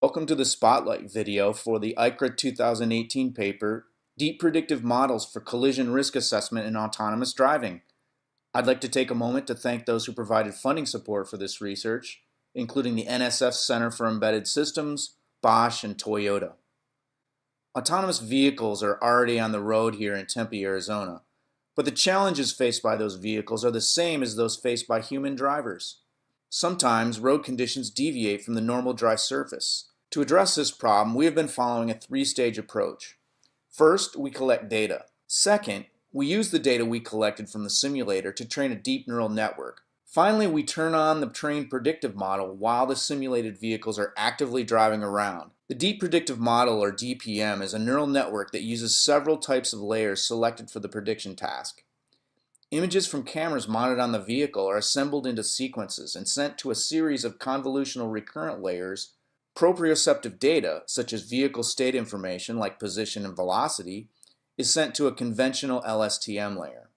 Welcome to the Spotlight video for the ICRA 2018 paper, Deep Predictive Models for Collision Risk Assessment in Autonomous Driving. I'd like to take a moment to thank those who provided funding support for this research, including the NSF Center for Embedded Systems, Bosch, and Toyota. Autonomous vehicles are already on the road here in Tempe, Arizona, but the challenges faced by those vehicles are the same as those faced by human drivers. Sometimes road conditions deviate from the normal dry surface. To address this problem, we have been following a three-stage approach. First, we collect data. Second, we use the data we collected from the simulator to train a deep neural network. Finally, we turn on the trained predictive model while the simulated vehicles are actively driving around. The Deep Predictive Model, or DPM, is a neural network that uses several types of layers selected for the prediction task. Images from cameras mounted on the vehicle are assembled into sequences and sent to a series of convolutional recurrent layers. Proprioceptive data, such as vehicle state information like position and velocity, is sent to a conventional LSTM layer.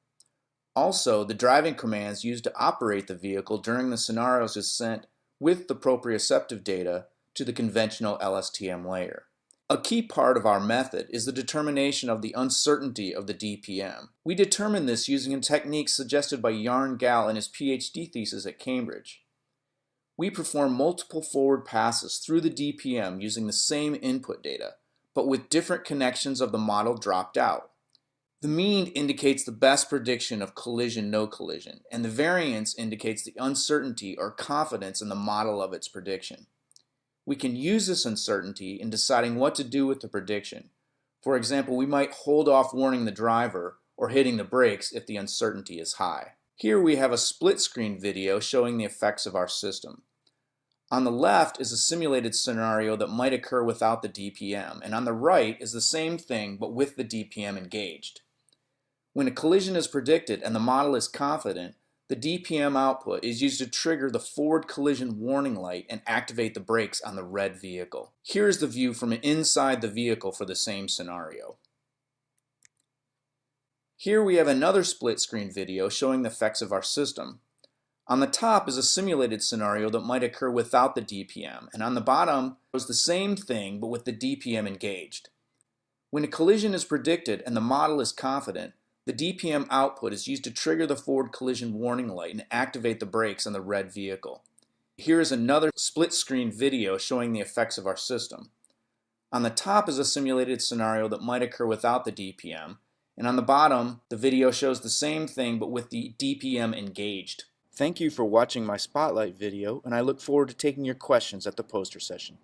Also, the driving commands used to operate the vehicle during the scenarios is sent with the proprioceptive data to the conventional LSTM layer. A key part of our method is the determination of the uncertainty of the DPM. We determine this using a technique suggested by Yarn Gal in his PhD thesis at Cambridge. We perform multiple forward passes through the DPM using the same input data, but with different connections of the model dropped out. The mean indicates the best prediction of collision-no collision, and the variance indicates the uncertainty or confidence in the model of its prediction. We can use this uncertainty in deciding what to do with the prediction. For example, we might hold off warning the driver or hitting the brakes if the uncertainty is high. Here we have a split-screen video showing the effects of our system. On the left is a simulated scenario that might occur without the DPM, and on the right is the same thing but with the DPM engaged. When a collision is predicted and the model is confident, the DPM output is used to trigger the forward collision warning light and activate the brakes on the red vehicle. Here is the view from inside the vehicle for the same scenario. Here we have another split-screen video showing the effects of our system. On the top is a simulated scenario that might occur without the DPM, and on the bottom shows the same thing but with the DPM engaged. When a collision is predicted and the model is confident, the DPM output is used to trigger the forward collision warning light and activate the brakes on the red vehicle. Here is another split-screen video showing the effects of our system. On the top is a simulated scenario that might occur without the DPM, and on the bottom, the video shows the same thing but with the DPM engaged. Thank you for watching my Spotlight video, and I look forward to taking your questions at the poster session.